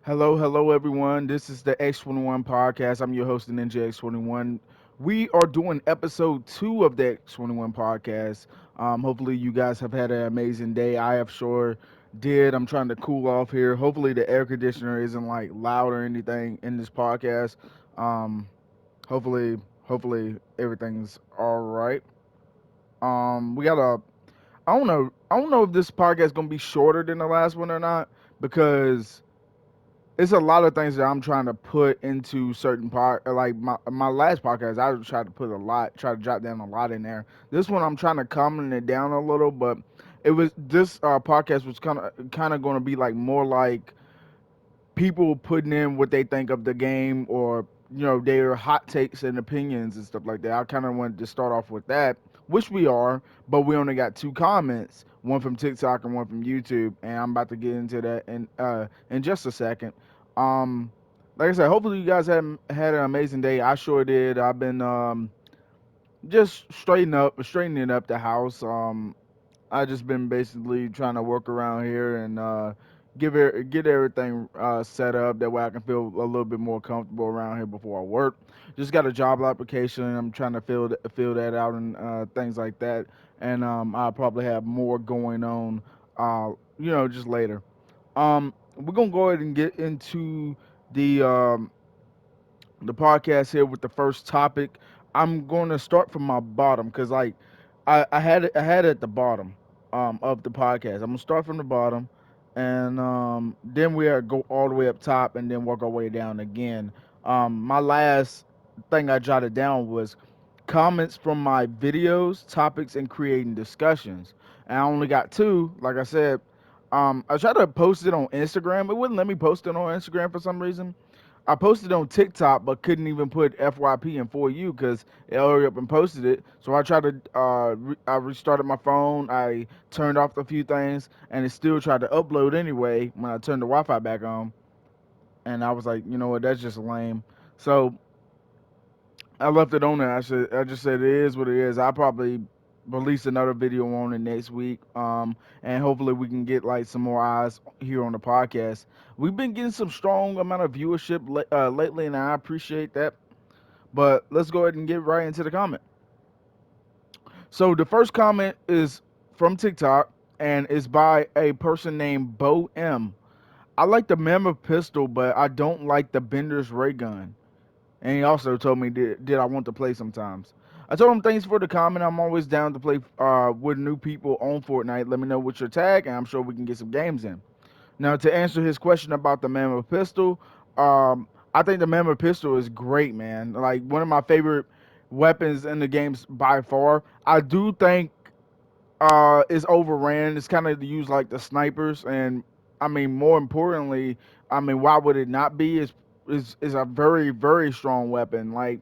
Hello, hello, everyone. This is the X21 podcast. I'm your host, the Ninja X21. We are doing episode 2 of the X21 podcast. Hopefully, you guys have had an amazing day. I have sure did. I'm trying to cool off here. Hopefully, the air conditioner isn't like loud or anything in this podcast. Um, hopefully, everything's all right. We got a I don't know if this podcast is gonna be shorter than the last one or not because it's a lot of things that I'm trying to put into certain part. Like my last podcast, I tried to put a lot, try to jot down a lot in there. This one, I'm trying to calm it down a little, but it was this podcast was kind of going to be like more like people putting in what they think of the game or their hot takes and opinions and stuff like that. I kind of wanted to start off with that, which we are, but we only got two comments, one from TikTok and one from YouTube, and I'm about to get into that in just a second. Um, like I said, hopefully you guys had an amazing day. I sure did. I've been just straightening up the house. I just been basically trying to work around here and get everything set up. That way I can feel a little bit more comfortable around here before I work. Just got a job application. I'm trying to fill that out and things like that. And I'll probably have more going on, just later. We're gonna go ahead and get into the um, the podcast here with the first topic. I'm going to start from my bottom because like I had it at the bottom of the podcast. I'm gonna start from the bottom, and then we are go all the way up top, and then work our way down again. My last thing I jotted down was comments from my videos, topics, and creating discussions. And I only got two. Like I said, I tried to post it on Instagram. It wouldn't let me post it on Instagram for some reason. I posted on TikTok, but couldn't even put FYP and foryou because it hurried up and posted it. So I tried to, I restarted my phone. I turned off a few things, and it still tried to upload anyway when I turned the Wi-Fi back on. And I was like, you know what, that's just lame. So I left it on there. I just said it is what it is. I'll probably release another video on it next week. And hopefully we can get like some more eyes here on the podcast. We've been getting some strong amount of viewership lately, and I appreciate that. But let's go ahead and get right into the comment. So the first comment is from TikTok, and it's by a person named Bo M. I like the Mammoth pistol, but I don't like the Bender's ray gun. And he also told me, did I want to play sometimes? I told him, thanks for the comment. I'm always down to play with new people on Fortnite. Let me know what's your tag, and I'm sure we can get some games in. Now, to answer his question about the Mammoth pistol, I think the Mammoth pistol is great, man. Like, one of my favorite weapons in the games by far. I do think is overran. It's kind of used like the snipers, and I mean, more importantly, I mean, why would it not be? Is a very strong weapon. Like,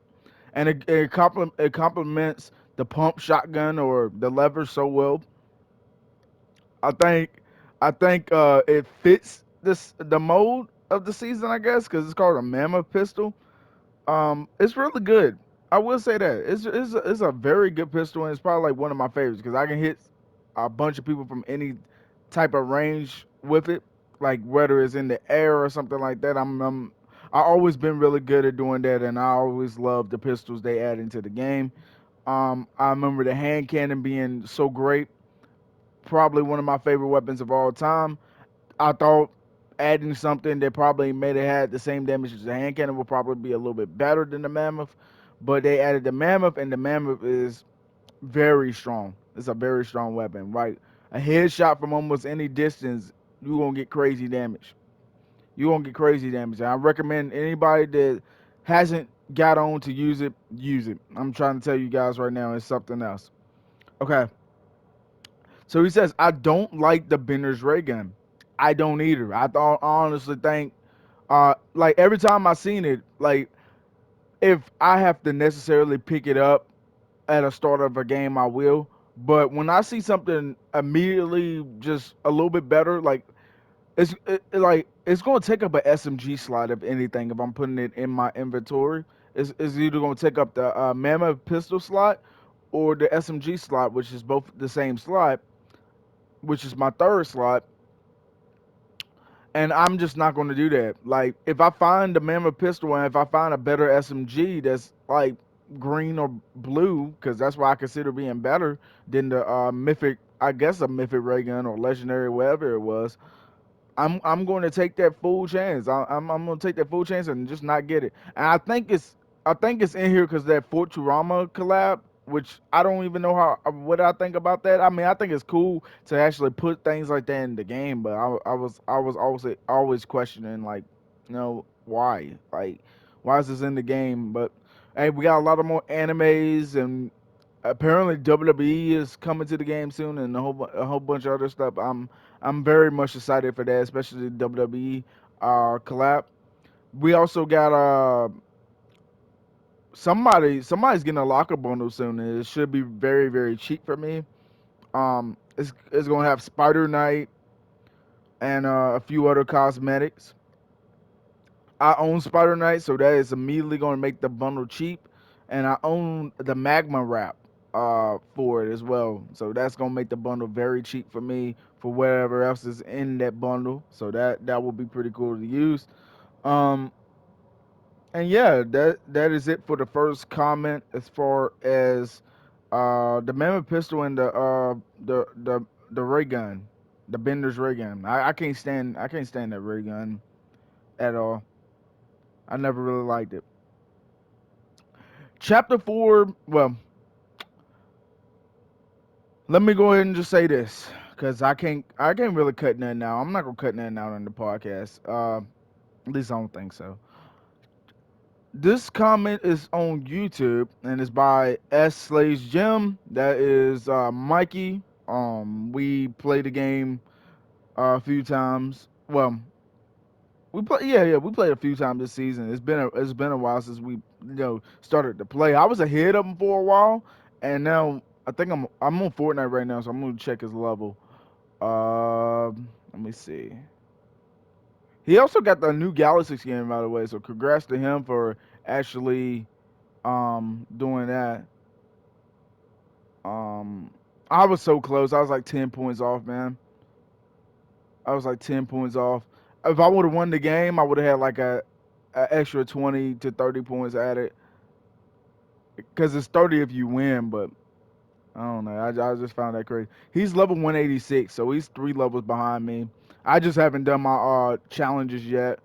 and it complements the pump shotgun or the lever so well. I think it fits the mode of the season, I guess, because it's called a mammoth pistol. It's really good. I will say that it's a very good pistol, and it's probably like one of my favorites because I can hit a bunch of people from any type of range with it, like whether it's in the air or something like that. I always been really good at doing that, and I always love the pistols they add into the game. I remember the hand cannon being so great, probably one of my favorite weapons of all time. I thought adding something that probably made it had the same damage as the hand cannon would probably be a little bit better than the mammoth, but they added the mammoth, and the mammoth is very strong. It's a very strong weapon, right? A headshot from almost any distance, you're gonna get crazy damage. You're gonna get crazy damage. And I recommend anybody that hasn't got on to use it, use it. I'm trying to tell you guys right now, it's something else. Okay, so he says, I don't like the Bender's ray gun. I don't either. I honestly think, like every time I seen it, like if I have to necessarily pick it up at a start of a game, I will. But when I see something immediately just a little bit better, like like it's going to take up an SMG slot if anything. If I'm putting it in my inventory, it's either going to take up the Mammoth pistol slot or the SMG slot, which is both the same slot, which is my third slot. and I'm just not going to do that. Like, if I find the Mammoth pistol and if I find a better SMG that's like green or blue, because that's what I consider being better than the mythic, I guess a mythic ray gun or legendary, whatever it was, I'm going to take that full chance. I'm going to take that full chance and just not get it. And I think it's in here because that Fortnite collab, which I don't even know how what I think about that. I mean, I think it's cool to actually put things like that in the game, but I was always questioning, like, why, like, why is this in the game? But hey, we got a lot of more animes, and apparently WWE is coming to the game soon, and a whole bunch of other stuff. I'm very much excited for that, especially the WWE collab. We also got somebody's getting a locker bundle soon, and it should be very, very cheap for me. It's gonna have Spider Knight and a few other cosmetics. I own Spider Knight, so that is immediately gonna make the bundle cheap, and I own the Magma wrap for it as well, so that's gonna make the bundle very cheap for me for whatever else is in that bundle. So that will be pretty cool to use. Um, And yeah, that is it for the first comment as far as the mammoth pistol and the ray gun, the Bender's ray gun. I can't stand that ray gun at all. I never really liked it. Chapter 4, well, let me go ahead and just say this cuz I can't really cut nothing out. I'm not going to cut nothing out on the podcast. At least I don't think so. This comment is on YouTube and it's by S Slays Jim. That is Mikey. We played the game a few times. Well, we played a few times this season. It's been a while since we started to play. I was ahead of him for a while, and now I think I'm on Fortnite right now, so I'm gonna check his level. Let me see. He also got the new Galaxy skin, by the way. So congrats to him for actually doing that. Um I was so close. I was like 10 points off, man. I was like 10 points off. If I would have won the game, I would have had like a extra 20 to 30 points added, cuz it's 30 if you win, but I don't know. I just found that crazy. He's level 186, so he's 3 levels behind me. I just haven't done my challenges yet,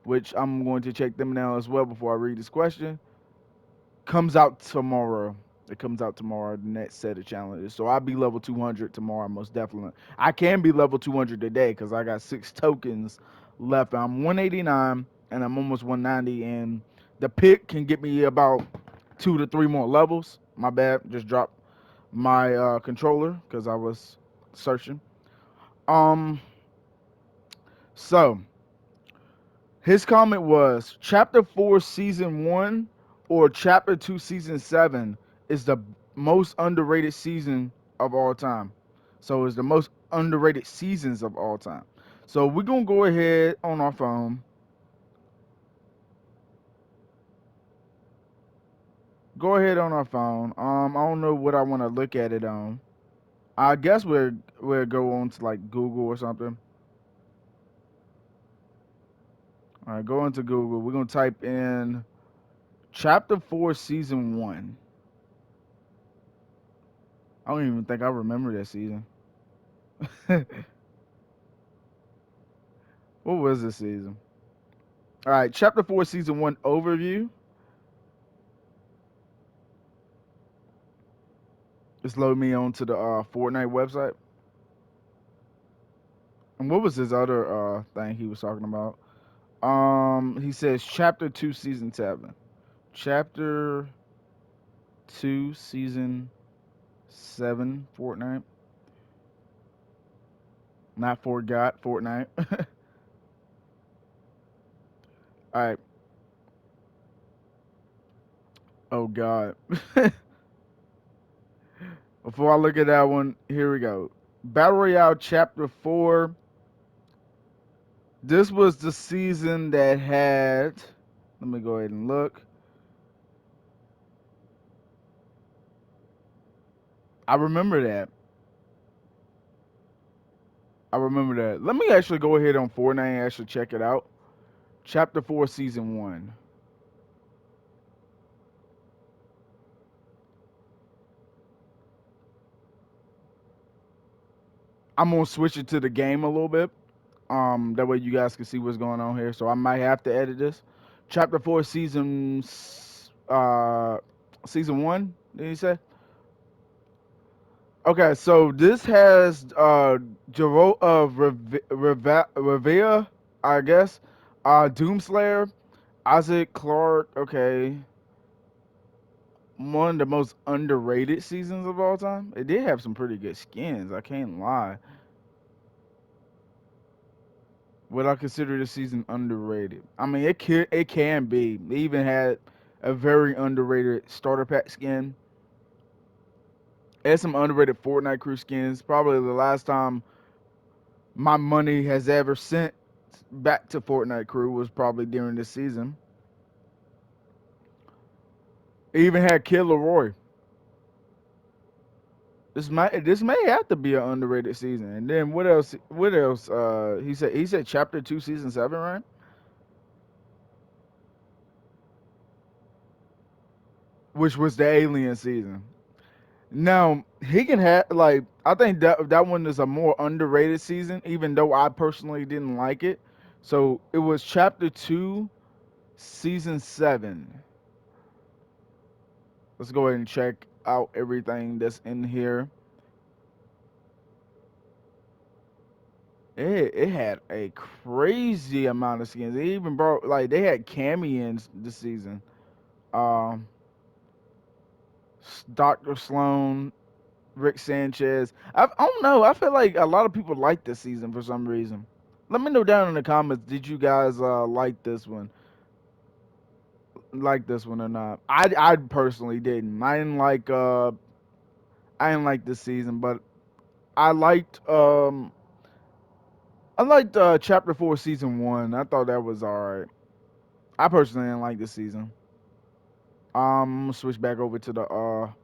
which I'm going to check them now as well before I read this question. Comes out tomorrow. It comes out tomorrow, the next set of challenges. So I'll be level 200 tomorrow, most definitely. I can be level 200 today because I got 6 tokens left. I'm 189 and I'm almost 190. And the pick can get me about 2 to 3 more levels. My bad. Just dropped my controller because I was searching. Um, so his comment was Chapter 4 Season 1 or Chapter 2 Season 7 is the most underrated season of all time. So it's the most underrated seasons of all time. So we're going to go ahead on our phone. Go ahead on our phone. I don't know what I want to look at it on. I guess we'll go on to like Google or something. All right, go into Google. We're going to type in Chapter 4 Season 1. I don't even think I remember that season. What was this season? All right, Chapter 4, Season 1 overview. Just load me onto the Fortnite website. And what was his other thing he was talking about? He says Chapter 2, Season 7. Chapter 2, Season 7, Fortnite. Not forgot, Fortnite. All right. Oh, God. Before I look at that one, here we go. Battle Royale Chapter 4. This was the season that had. Let me go ahead and look. I remember that. I remember that. Let me actually go ahead on Fortnite and actually check it out. Chapter 4, Season 1. I'm gonna switch it to the game a little bit. That way you guys can see what's going on here. So I might have to edit this. Chapter 4, Season 1, did you say? Okay, so this has Jero of Revere, I guess. Doomslayer, Isaac Clarke, okay. One of the most underrated seasons of all time. It did have some pretty good skins, I can't lie. Would I consider this season underrated? I mean, it can be. It even had a very underrated starter pack skin. It had some underrated Fortnite crew skins. Probably the last time my money has ever sent back to Fortnite crew was probably during this season. It even had Kid Leroy. This may have to be an underrated season. And then what else? What else? He said chapter 2, season 7, right? Which was the alien season. Now he can have like I think that one is a more underrated season, even though I personally didn't like it. So it was chapter 2, season 7. Let's go ahead and check out everything that's in here. It had a crazy amount of skins. They even brought like they had Camions this season. Um, Doctor Sloan, Rick Sanchez. I don't know. I feel like a lot of people like this season for some reason. Let me know down in the comments. Did you guys like this one or not? I personally didn't. I didn't like this season, but I liked um I liked chapter 4, season 1. I thought that was alright. I personally didn't like this season. I'm gonna switch back over to the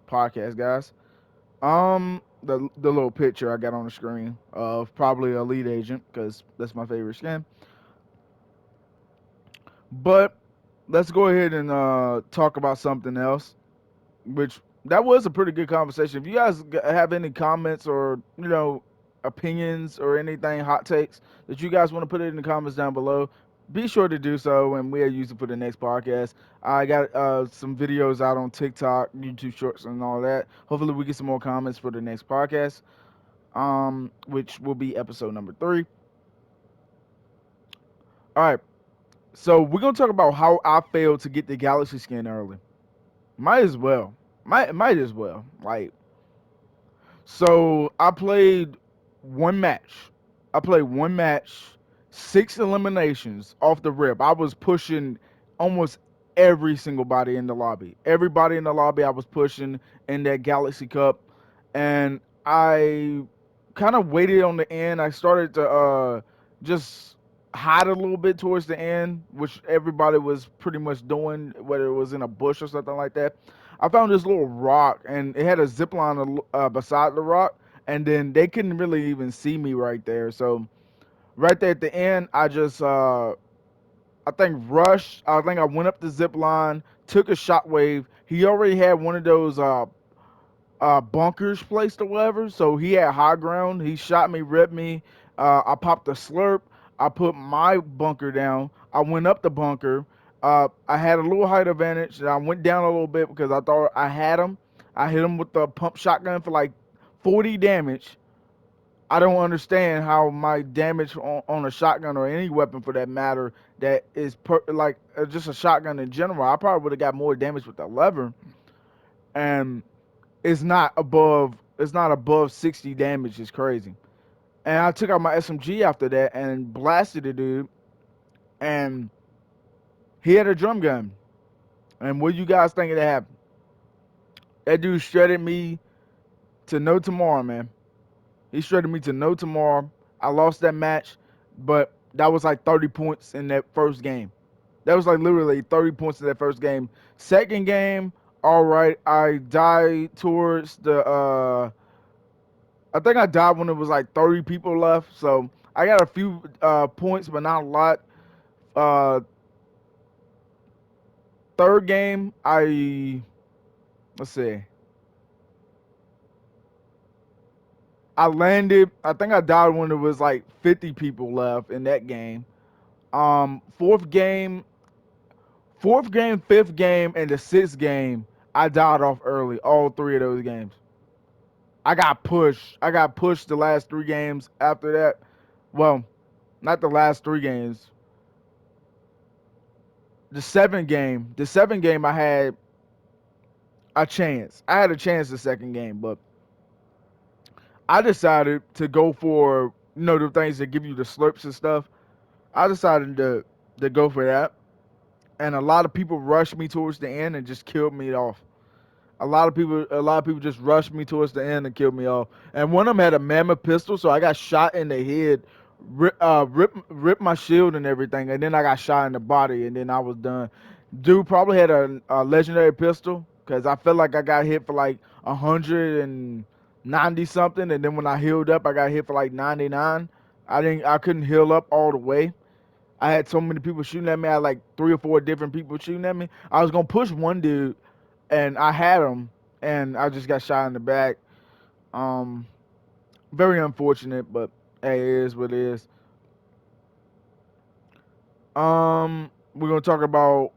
podcast, guys. The little picture I got on the screen of probably Elite Agent because that's my favorite skin. But let's go ahead and talk about something else, which that was a pretty good conversation. If you guys have any comments or opinions or anything, hot takes that you guys want to put it in the comments down below, be sure to do so, and we'll use it for the next podcast. I got some videos out on TikTok, YouTube Shorts, and all that. Hopefully, we get some more comments for the next podcast, which will be episode number 3. All right, so we're gonna talk about how I failed to get the Galaxy skin early. Might as well. Might as well. Like, so one match. I played one match, 6 eliminations off the rip. I was pushing almost every single body in the lobby. Everybody in the lobby I was pushing in that Galaxy Cup. And I kind of waited on the end. I started to just hide a little bit towards the end, which everybody was pretty much doing, whether it was in a bush or something like that. I found this little rock, and it had a zip line beside the rock, and then they couldn't really even see me right there. So right there at the end, I just I think rushed. I think I went up the zip line, took a shockwave. He already had one of those bunkers placed or whatever. So he had high ground. He shot me, ripped me. I popped a slurp. I put my bunker down. I went up the bunker. I had a little height advantage. I went down a little bit because I thought I had him. I hit him with the pump shotgun for like 40 damage. I don't understand how my damage on a shotgun or any weapon for that matter that is just a shotgun in general. I probably would have got more damage with the lever, and it's not above 60 damage. Is crazy. And I took out my SMG after that and blasted the dude, and he had a drum gun. And what you guys think that happened? That dude shredded me to no tomorrow, man. He shredded me to no tomorrow. I lost that match, but that was like 30 points in that first game. That was like literally 30 points in that first game. Second game, all right, I died towards I think I died when it was like 30 people left. So I got a few points, but not a lot. Uh, third game, let's see. I landed. I think I died when it was like 50 people left in that game. Fourth game, fifth game, and the sixth game, I died off early. All three of those games. I got pushed. I got pushed the last three games after that. Well, not the last three games. The seventh game, I had a chance. I had a chance the second game, but I decided to go for the things that give you the slurps and stuff. I decided to go for that, and a lot of people rushed me towards the end and just killed me off. A lot of people just rushed me towards the end and killed me off. And one of them had a mammoth pistol, so I got shot in the head, ripped my shield and everything, and then I got shot in the body, and then I was done. Dude probably had a legendary pistol, because I felt like I got hit for like 190 something, and then when I healed up, I got hit for like 99. I couldn't heal up all the way. I had so many people shooting at me. I had like three or four different people shooting at me. I was gonna push one dude, and I had him, and I just got shot in the back. Um, Very unfortunate, but hey, it is what it is. We're gonna talk about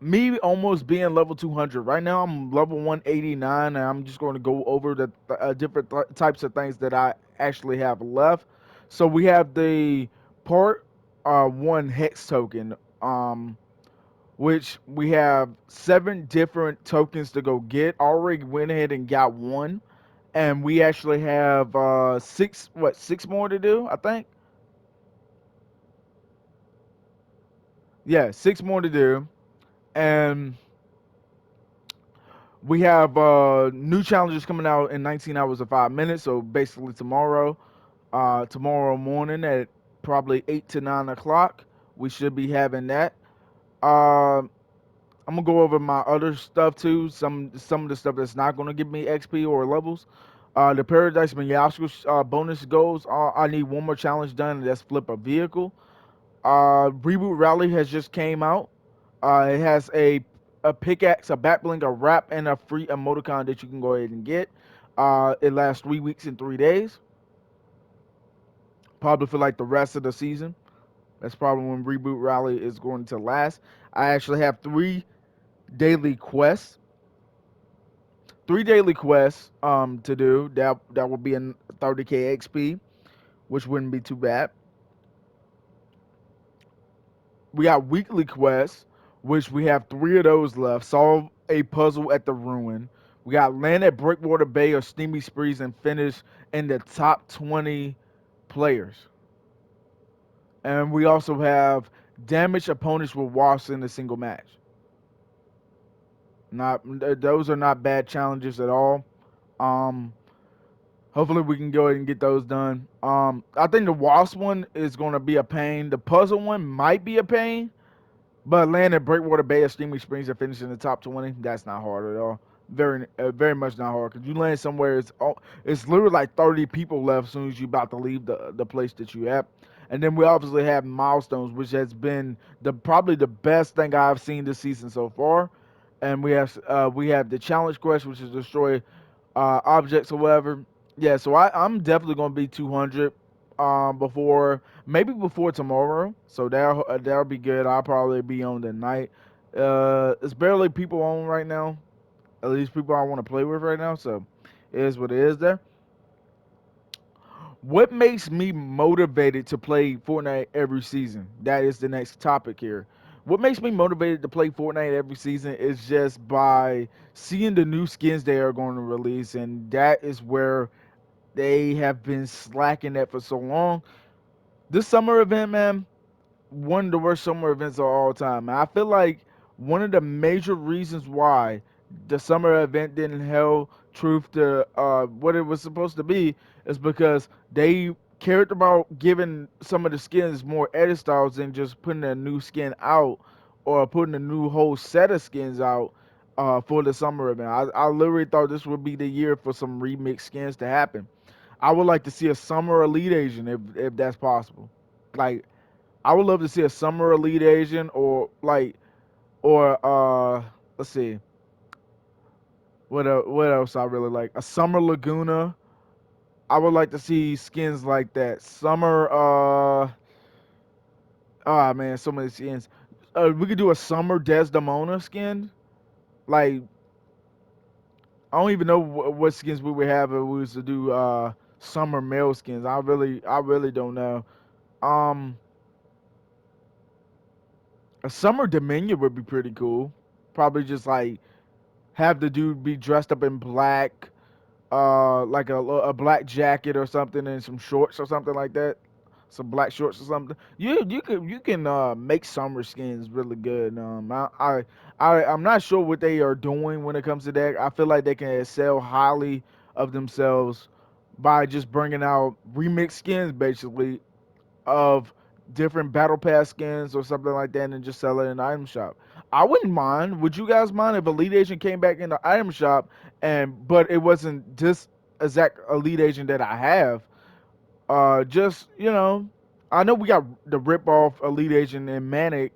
me almost being level 200. Right now, I'm level 189, and I'm just going to go over the different types of things that I actually have left. So we have the part one hex token. Which we have seven different tokens to go get. Already went ahead and got one, and we actually have six more to do. I think, yeah, six more to do, and we have new challenges coming out in 19 hours and 5 minutes. So basically tomorrow morning at probably 8 to 9 o'clock, we should be having that. Uh, I'm gonna go over my other stuff too. Some of the stuff that's not gonna give me XP or levels. The Paradise Mayasco bonus goals. I need one more challenge done, and that's flip a vehicle. Reboot Rally has just came out. It has a pickaxe, a back bling, a wrap, and a free emoticon that you can go ahead and get. It lasts 3 weeks and 3 days. Probably for like the rest of the season. That's probably when Reboot Rally is going to last. I actually have daily quests three daily quests to do. That will be in 30k XP, which wouldn't be too bad. We got weekly quests, which we have three of those left. Solve a puzzle at the ruin. We got land at Breakwater Bay or Steamy Sprees and finish in the top 20 players. And we also have damage opponents with wasps in a single match. Not Those are not bad challenges at all. Um, Hopefully we can go ahead and get those done. I think the Wasp one is going to be a pain. The puzzle one might be a pain, but land at Breakwater Bay or Steamy Springs and finish in the top 20, that's not hard at all. Very much not hard. Because you land somewhere, it's literally like 30 people left as soon as you about to leave the place that you at. And then we obviously have milestones, which has been probably the best thing I've seen this season so far. And we have the challenge quest, which is destroy objects or whatever. Yeah, so I'm definitely gonna be 200 before tomorrow. So that'll be good. I'll probably be on the night. It's barely people on right now. At least people I want to play with right now. So it is what it is there. What makes me motivated to play Fortnite every season? That is the next topic here. What makes me motivated to play Fortnite every season is just by seeing the new skins they are going to release, and that is where they have been slacking at for so long. This summer event, man, one of the worst summer events of all time. And I feel like one of the major reasons why the summer event didn't held truth to what it was supposed to be is because they cared about giving some of the skins more edit styles than just putting a new skin out or putting a new whole set of skins out for the summer event. I literally thought this would be the year for some remix skins to happen. I would like to see a summer elite Asian if that's possible. Like I would love to see a summer elite Asian or let's see what else I really like, a summer Laguna. I would like to see skins like that. Summer oh man, so many skins. We could do a summer Desdemona skin. Like I don't even know what skins we would have if we was to do summer male skins. I really don't know. Um, a summer Dominion would be pretty cool. Probably just like have the dude be dressed up in black, like a black jacket or something and some shorts or something like that. Some black shorts or something. You can make summer skins really good. I'm not sure what they are doing when it comes to that. I feel like they can excel highly of themselves by just bringing out remix skins basically of different battle pass skins or something like that and just sell it in the item shop. I wouldn't mind. Would you guys mind if Elite Agent came back in the item shop and but it wasn't this exact Elite Agent that I have? Just I know we got the rip off Elite Agent and Manic.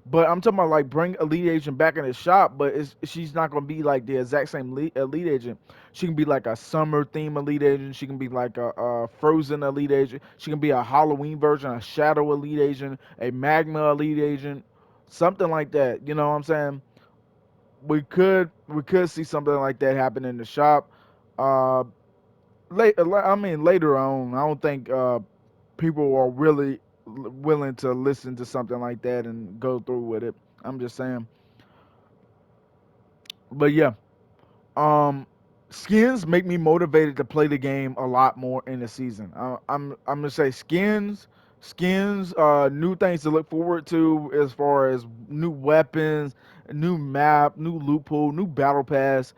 But I'm talking about like bring Elite Agent back in the shop, but she's not gonna be like the exact same Elite Agent. She can be like a summer theme Elite Agent. She can be like a Frozen Elite Agent. She can be a Halloween version, a Shadow Elite Agent, a Magma Elite Agent, something like that. You know what I'm saying? We could see something like that happen in the shop. Uh, later on, I don't think people are really willing to listen to something like that and go through with it. I'm just saying. But yeah, um, skins make me motivated to play the game a lot more in the season. I'm gonna say skins, new things to look forward to as far as new weapons, new map, new loophole, new battle pass.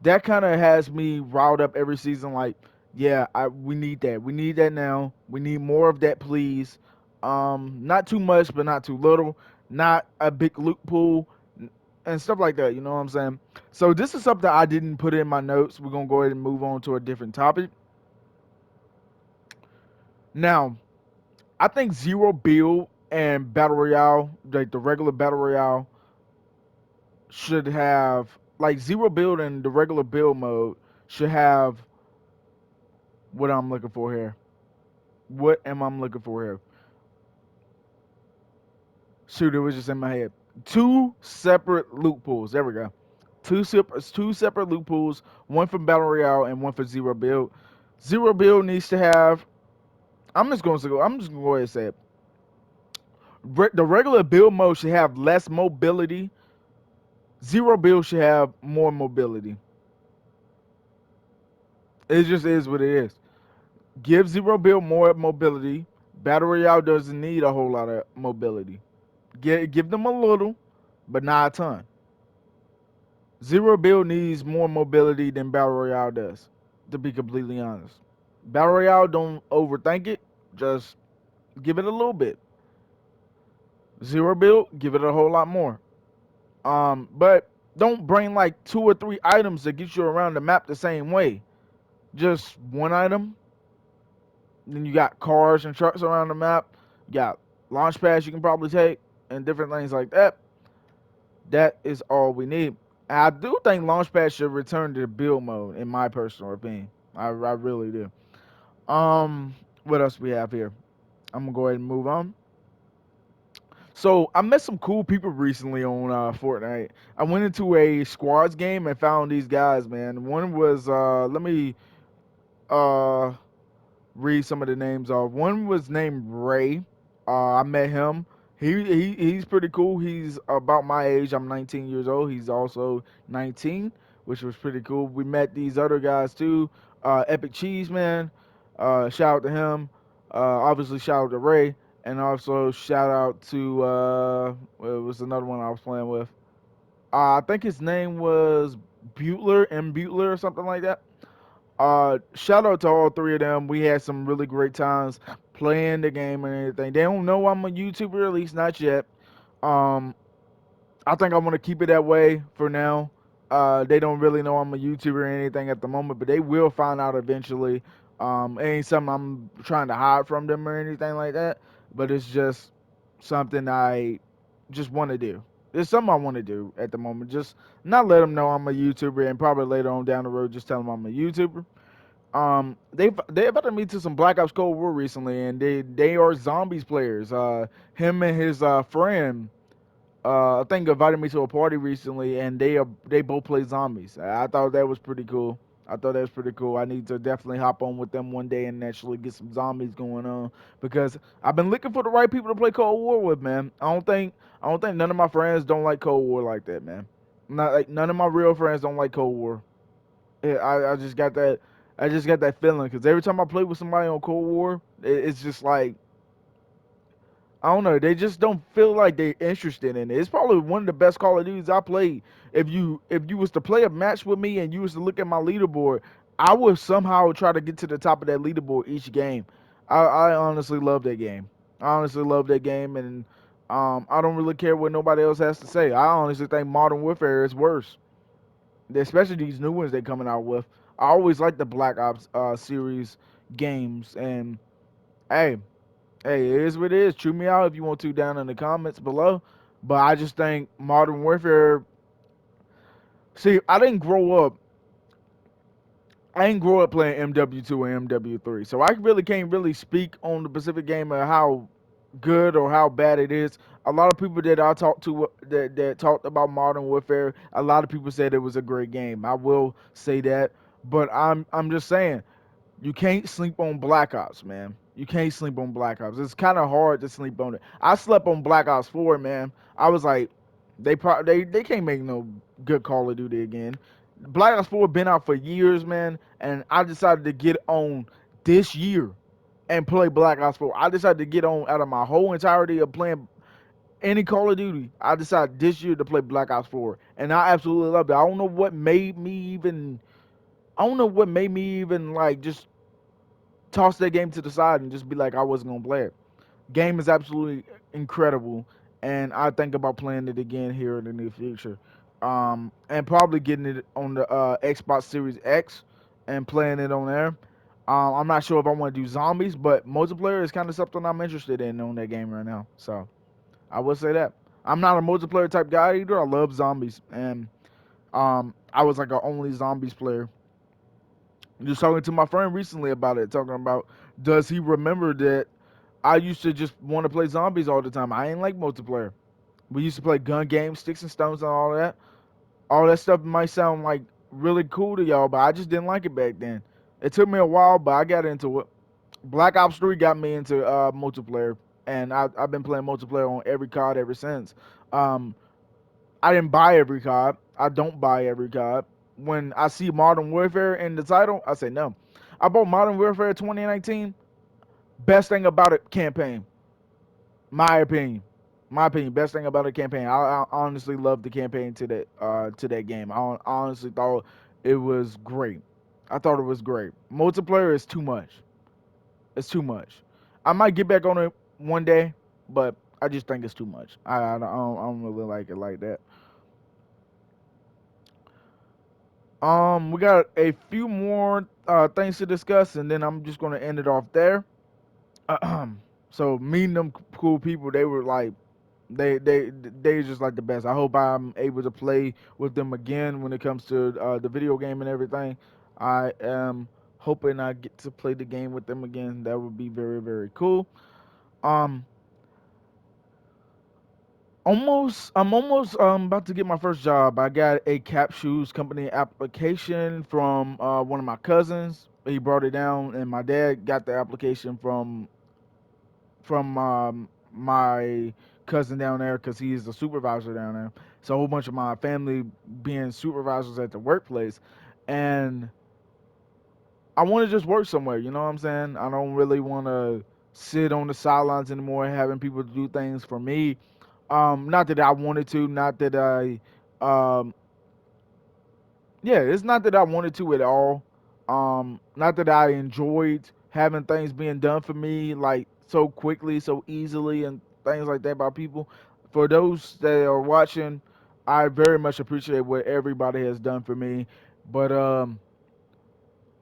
That kind of has me riled up every season. Like, yeah, we need that. We need that now. We need more of that, please. Not too much, but not too little. Not a big loot pool and stuff like that. You know what I'm saying? So this is something I didn't put in my notes. We're gonna go ahead and move on to a different topic. Now, I think zero build and battle royale, like the regular battle royale, should have like zero build and the regular build mode should have what I'm looking for here. What am I looking for here? Shoot, it was just in my head. Two separate loot pools. There we go. Two separate loot pools. One for battle royale and one for zero build. Zero build needs to have. I'm just gonna go ahead and say it. The regular build mode should have less mobility. Zero build should have more mobility. It just is what it is. Give zero build more mobility. Battle royale doesn't need a whole lot of mobility. Give them a little, but not a ton. Zero build needs more mobility than Battle Royale does, to be completely honest. Battle Royale, don't overthink it. Just give it a little bit. Zero build, give it a whole lot more. But don't bring like two or three items that get you around the map the same way. Just one item. Then you got cars and trucks around the map. You got launch pads you can probably take and different things like that. That is all we need. And I do think Launchpad should return to the build mode, in my personal opinion. I really do. What else we have here? I'm gonna go ahead and move on. So I met some cool people recently on Fortnite. I went into a squads game and found these guys, man. One was let me uh read some of the names off. One was named Ray. I met him. He's pretty cool. He's about my age. I'm 19 years old. He's also 19, which was pretty cool. We met these other guys too. Epic Cheese Man. Shout out to him. Obviously shout out to Ray, and also shout out to what was another one I was playing with. I think his name was Butler M Butler or something like that. Shout out to all three of them. We had some really great times playing the game and everything. They don't know I'm a YouTuber, at least not yet. Um, I think I'm gonna keep it that way for now. They don't really know I'm a YouTuber or anything at the moment, but they will find out eventually. It ain't something I'm trying to hide from them or anything like that, but it's just something I just want to do. It's something I want to do at the moment. Just not let them know I'm a YouTuber, and probably later on down the road, just tell them I'm a YouTuber. They invited me to some Black Ops Cold War recently, and they are zombies players. Him and his friend I think invited me to a party recently, and they both play zombies. I thought that was pretty cool. I thought that was pretty cool. I need to definitely hop on with them one day and actually get some zombies going on because I've been looking for the right people to play Cold War with, man. I don't think none of my friends don't like Cold War like that, man. Not like none of my real friends don't like Cold War. I just got that feeling because every time I play with somebody on Cold War, it's just like I don't know. They just don't feel like they're interested in it. It's probably one of the best Call of Duties I played. If you was to play a match with me and you was to look at my leaderboard, I would somehow try to get to the top of that leaderboard each game. I honestly love that game. I honestly love that game, and I don't really care what nobody else has to say. I honestly think Modern Warfare is worse, especially these new ones they're coming out with. I always like the Black Ops series games, and hey, hey, it is what it is. Chew me out if you want to down in the comments below. But I just think Modern Warfare. See, I didn't grow up playing MW2 and MW3, so I really can't really speak on the Pacific game of how good or how bad it is. A lot of people that I talked to that talked about Modern Warfare, a lot of people said it was a great game. I will say that, but I'm just saying you can't sleep on Black Ops, man. You can't sleep on Black Ops. It's kind of hard to sleep on it. I slept on Black Ops 4, man. I was like, they can't make no good Call of Duty again. Black Ops 4 been out for years, man, and I decided to get on this year and play Black Ops 4. I decided to get on out of my whole entirety of playing any Call of Duty. I decided this year to play Black Ops 4, and I absolutely loved it. I don't know what made me even like just toss that game to the side and just be like I wasn't gonna play it. Game is absolutely incredible, and I think about playing it again here in the near future, and probably getting it on the Xbox Series X and playing it on there. I'm not sure if I want to do zombies, but multiplayer is kind of something I'm interested in on that game right now. So I would say that I'm not a multiplayer type guy either. I love zombies, and I was like a only zombies player. Just talking to my friend recently about it, talking about does he remember that I used to just want to play zombies all the time. I ain't like multiplayer. We used to play gun games, sticks and stones, and all that. All that stuff might sound like really cool to y'all, but I just didn't like it back then. It took me a while, but I got into it. Black Ops 3 got me into multiplayer, and I've been playing multiplayer on every COD ever since. Um, I didn't buy every COD. I don't buy every COD. When I see Modern Warfare in the title, I say no. I bought Modern Warfare 2019. Best thing about it, campaign. My opinion. My opinion. Best thing about the campaign. I honestly loved the campaign to that game. I honestly thought it was great. I thought it was great. Multiplayer is too much. It's too much. I might get back on it one day, but I just think it's too much. I don't really like it like that. We got a few more things to discuss, and then I'm just gonna end it off there. So meeting them cool people, they were like, they just like the best. I hope I'm able to play with them again when it comes to the video game and everything. I am hoping I get to play the game with them again. That would be very very cool. Um, I'm almost about to get my first job. I got a cap shoes company application from one of my cousins. He brought it down, and my dad got the application from my cousin down there because he's the supervisor down there. So a whole bunch of my family being supervisors at the workplace, and I want to just work somewhere. You know what I'm saying? I don't really want to sit on the sidelines anymore, having people do things for me. Not that I wanted to, not that um, yeah, it's not that I wanted to at all. Not that I enjoyed having things being done for me like so quickly, so easily, and things like that by people. For those that are watching, I very much appreciate what everybody has done for me, but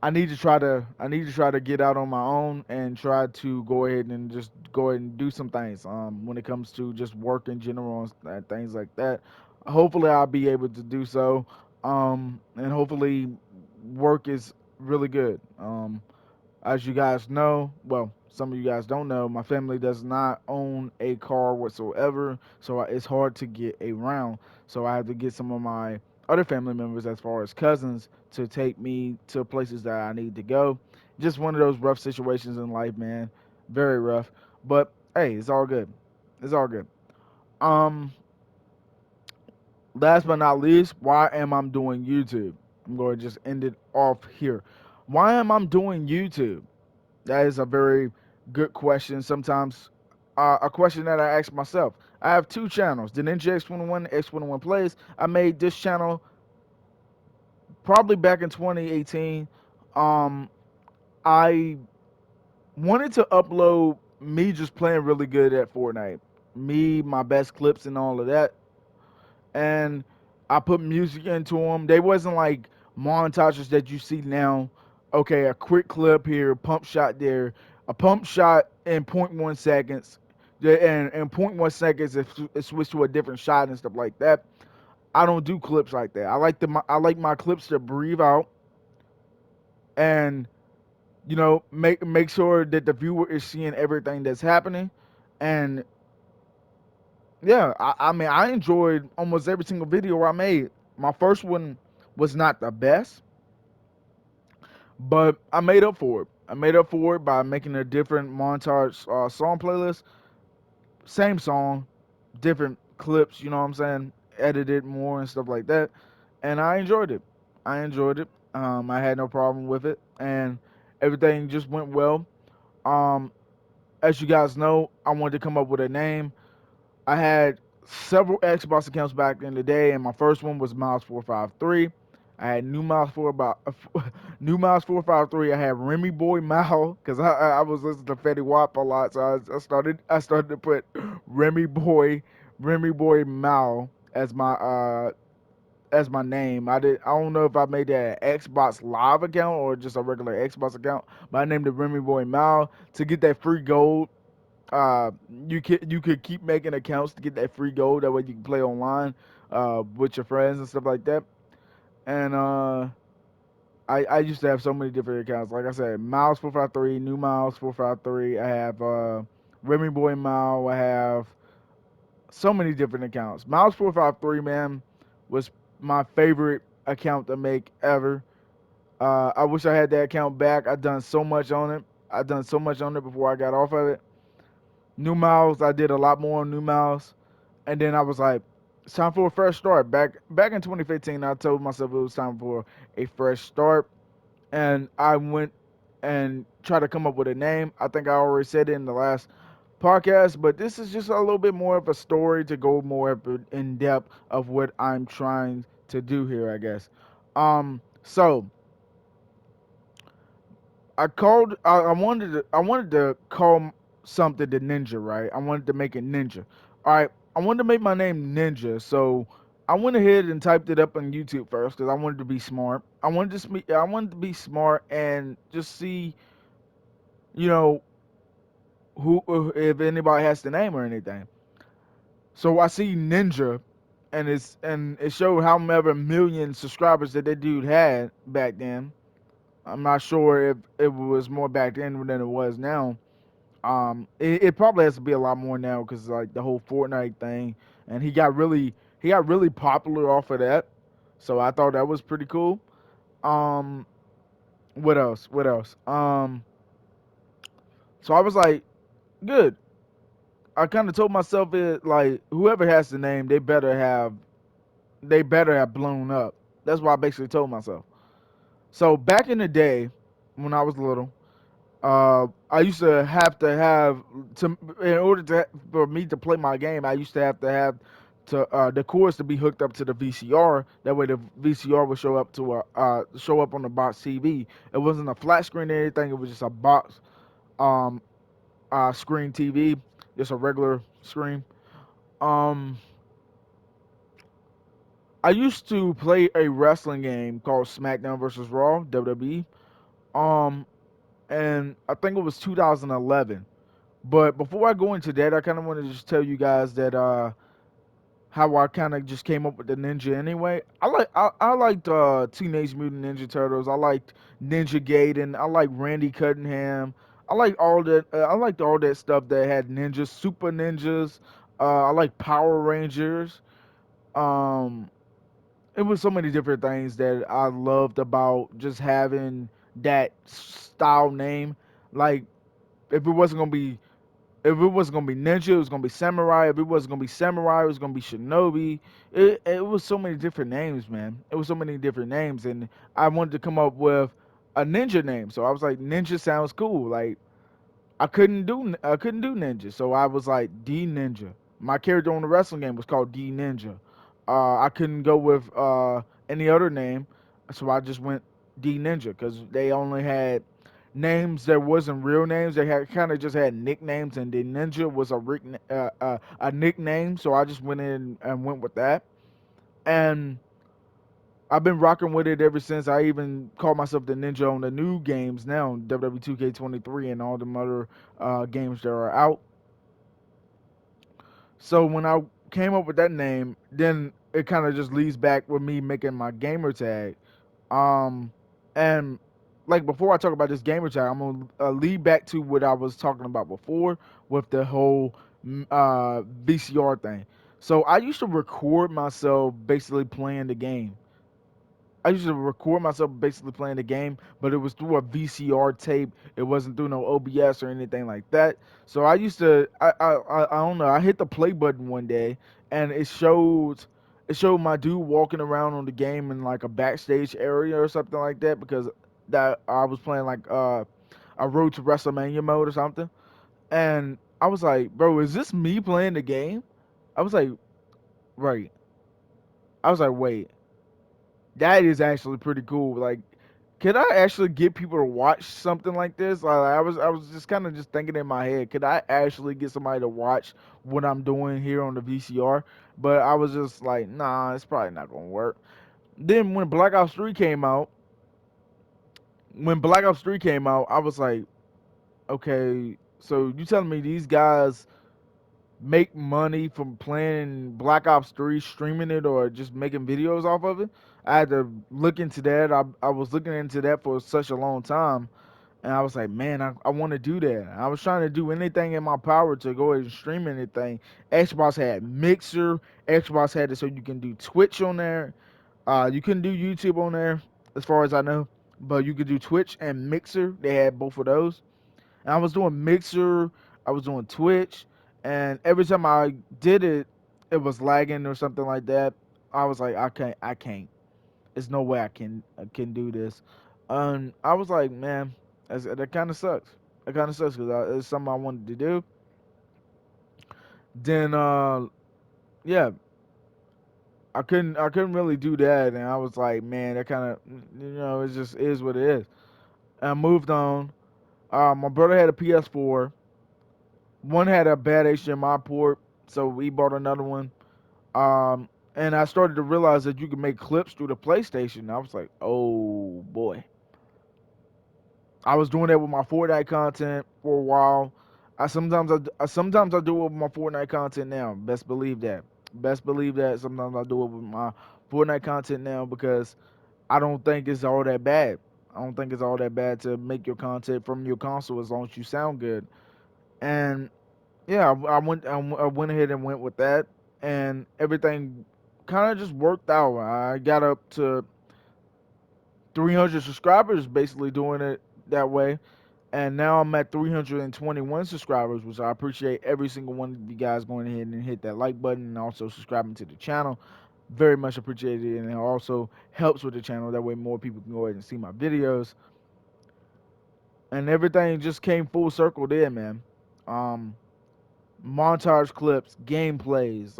I need to try to get out on my own and try to go ahead and just go ahead and do some things. When it comes to just work in general and things like that. Hopefully, I'll be able to do so. And hopefully, work is really good. As you guys know, well, some of you guys don't know, my family does not own a car whatsoever, so it's hard to get around. So I have to get some of my other family members, as far as cousins, to take me to places that I need to go. Just one of those rough situations in life, man. Very rough. But hey, it's all good. It's all good. Um, Last but not least, why am I doing YouTube? I'm going to just end it off here. Why am I doing YouTube? That is a very good question. Sometimes a question that I ask myself. I have two channels, the Ninja X21, X21 Plays. I made this channel probably back in 2018. Um, I wanted to upload me just playing really good at Fortnite, me, my best clips and all of that, and I put music into them. They wasn't like montages that you see now. Okay, a quick clip here, pump shot there, a pump shot in point 0.1 seconds, and in point 0.1 seconds it switched to a different shot and stuff like that. I don't do clips like that. I like my clips to breathe out and make sure that the viewer is seeing everything that's happening. And yeah, I mean, I enjoyed almost every single video I made. My first one was not the best, but I made up for it. I made up for it by making a different montage song playlist. Same song, different clips, you know what I'm saying? Edited more and stuff like that. And I enjoyed it. I enjoyed it. I had no problem with it. And everything just went well. Um, as you guys know, I wanted to come up with a name. I had several Xbox accounts back in the day, and my first one was Miles453. I had New Miles453. I had Remy Boy Mal because I was listening to Fetty Wap a lot, so I started to put Remy Boy Mal as my name. I don't know if I made that an Xbox Live account or just a regular Xbox account, but I named it Remy Boy Mal to get that free gold. You could keep making accounts to get that free gold. That way you can play online with your friends and stuff like that. And I used to have so many different accounts. Like I said, Miles453, New Miles453. I have Remy Boy Mile. I have so many different accounts. Miles453, man, was my favorite account to make ever. I wish I had that account back. I've done so much on it. I've done so much on it before I got off of it. New Miles, I did a lot more on New Miles, and then I was like, it's time for a fresh start. Back in 2015, I told myself it was time for a fresh start, and I went and tried to come up with a name. I think I already said it in the last podcast, but this is just a little bit more of a story to go more in depth of what I'm trying to do here, I guess. So I wanted to call something the Ninja, right? I wanted to make it Ninja. All right, I wanted to make my name Ninja, so I went ahead and typed it up on YouTube first because I wanted to be smart. I wanted to be smart and just see, you know, who if anybody has the name or anything. So I see Ninja, and it showed how many million subscribers that dude had back then. I'm not sure if it was more back then than it was now. It probably has to be a lot more now because like the whole Fortnite thing, and he got really popular off of that. So I thought that was pretty cool. Um, what else? What else? So I was like, good. I kind of told myself it like whoever has the name, they better have blown up. That's what I basically told myself. So back in the day, when I was little, I used to have to in order to for me to play my game. I used to have to the cords to be hooked up to the VCR. That way, the VCR would show up on the box TV. It wasn't a flat screen or anything. It was just a box um, screen TV, just a regular screen. Um, I used to play a wrestling game called SmackDown versus Raw WWE. Um, and I think it was 2011. But before I go into that, I kind of want to just tell you guys that how I kind of just came up with the ninja anyway. I liked Teenage Mutant Ninja Turtles. I liked Ninja Gaiden. I like Randy Cunningham. I like all that. I liked all that stuff that had ninjas, super ninjas. I like Power Rangers. Um, it was so many different things that I loved about just having that style name. Like if it wasn't gonna be if it wasn't gonna be ninja, it was gonna be samurai. If it wasn't gonna be samurai, it was gonna be shinobi. It was so many different names, man. It was so many different names, and I wanted to come up with a ninja name. So I was like, ninja sounds cool. Like I couldn't do ninja, so I was like D Ninja. My character on the wrestling game was called D Ninja. I couldn't go with any other name, so I just went D Ninja because they only had names that wasn't real names. They had kind of just had nicknames, and the Ninja was a nickname. So I just went in and went with that, and I've been rocking with it ever since. I even call myself the ninja on the new games now, WWE 2K23 and all the other games that are out. So when I came up with that name, then it kind of just leads back with me making my gamer tag. Um, and like before I talk about this gamer tag, I'm gonna lead back to what I was talking about before with the whole VCR thing. So I used to record myself basically playing the game. I used to record myself basically playing the game, but it was through a VCR tape. It wasn't through no OBS or anything like that. So I used to, I don't know. I hit the play button one day, and it showed my dude walking around on the game in like a backstage area or something like that because that I was playing like a Road to WrestleMania mode or something, and I was like, bro, is this me playing the game? I was like, right. I was like, wait. That is actually pretty cool. Like, could I actually get people to watch something like this? I was just kind of just thinking in my head, could I actually get somebody to watch what I'm doing here on the VCR? But I was just like, nah, it's probably not gonna work. Then when Black Ops 3 came out, I was like, okay, so you telling me these guys make money from playing Black Ops 3, streaming it, or just making videos off of it? I had to look into that. I was looking into that for such a long time. And I was like, man, I want to do that. I was trying to do anything in my power to go ahead and stream anything. Xbox had Mixer. Xbox had it so you can do Twitch on there. You couldn't do YouTube on there, as far as I know. But you could do Twitch and Mixer. They had both of those. And I was doing Mixer, I was doing Twitch, and every time I did it, it was lagging or something like that. I was like, I can't. There's no way I can do this. I was like, man, that kind of sucks. That kind of sucks because it's something I wanted to do. Then, yeah, I couldn't really do that, and I was like, man, that kind of, it just is what it is. And I moved on. My brother had a PS4. One had a bad HDMI port, so we bought another one. And I started to realize that you can make clips through the PlayStation. I was like, oh boy. I was doing that with my Fortnite content for a while. Sometimes I do it with my Fortnite content now. Best believe that. Best believe that. Sometimes I do it with my Fortnite content now because I don't think it's all that bad. I don't think it's all that bad to make your content from your console as long as you sound good. And yeah, I went ahead and went with that, and everything kind of just worked out. I got up to 300 subscribers, basically doing it that way, and now I'm at 321 subscribers, which I appreciate every single one of you guys going ahead and hit that like button and also subscribing to the channel. Very much appreciated, and it also helps with the channel. That way, more people can go ahead and see my videos, and everything just came full circle there, man. Um, Montage clips, gameplays,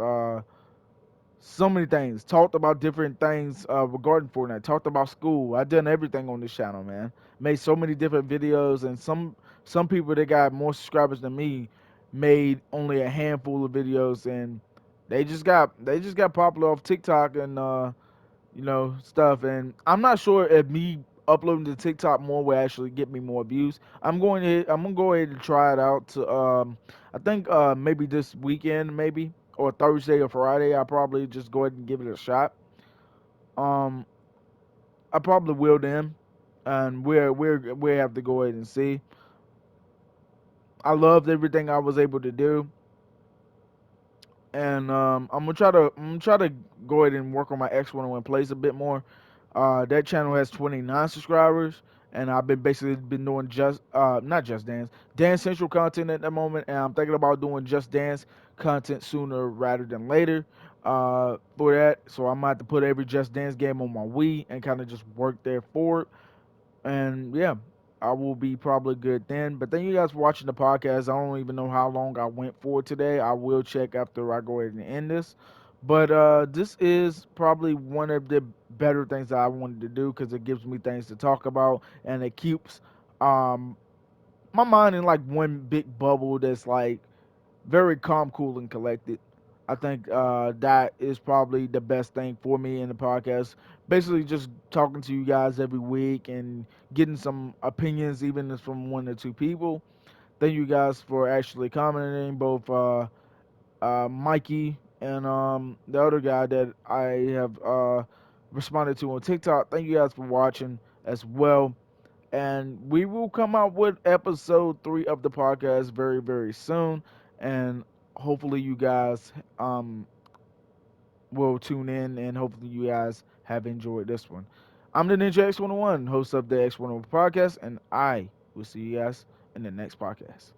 so many things. Talked about different things regarding Fortnite. Talked about school. I done everything on this channel, man. Made so many different videos, and some people that got more subscribers than me made only a handful of videos, and They just got popular off TikTok and stuff. And I'm not sure if me uploading to TikTok more will actually get me more views. I'm gonna go ahead and try it out to I think maybe this weekend, maybe, or Thursday or Friday. I'll probably just go ahead and give it a shot. Um I probably will then, and we have to go ahead and see. I loved everything I was able to do, and I'm gonna try to go ahead and work on my X21 plays a bit more. That channel has 29 subscribers, and I've been basically been doing just not just dance central content at the moment, and I'm thinking about doing just dance content sooner rather than later. For that, so I might have to put every just dance game on my Wii and kind of just work there forward. And yeah, I will be probably good then. But thank you guys for watching the podcast. I don't even know how long I went for today. I will check after I go ahead and end this. But this is probably one of the better things that I wanted to do because it gives me things to talk about and it keeps um, my mind in like one big bubble that's like very calm, cool, and collected. I think that is probably the best thing for me in the podcast. Basically, just talking to you guys every week and getting some opinions, even if from one or two people. Thank you guys for actually commenting, both Mikey and the other guy that I have responded to on TikTok. Thank you guys for watching as well. And we will come out with episode 3 of the podcast very, very soon. And hopefully, you guys will tune in, and hopefully, you guys have enjoyed this one. I'm the Ninja X21, host of the X21 podcast, and I will see you guys in the next podcast.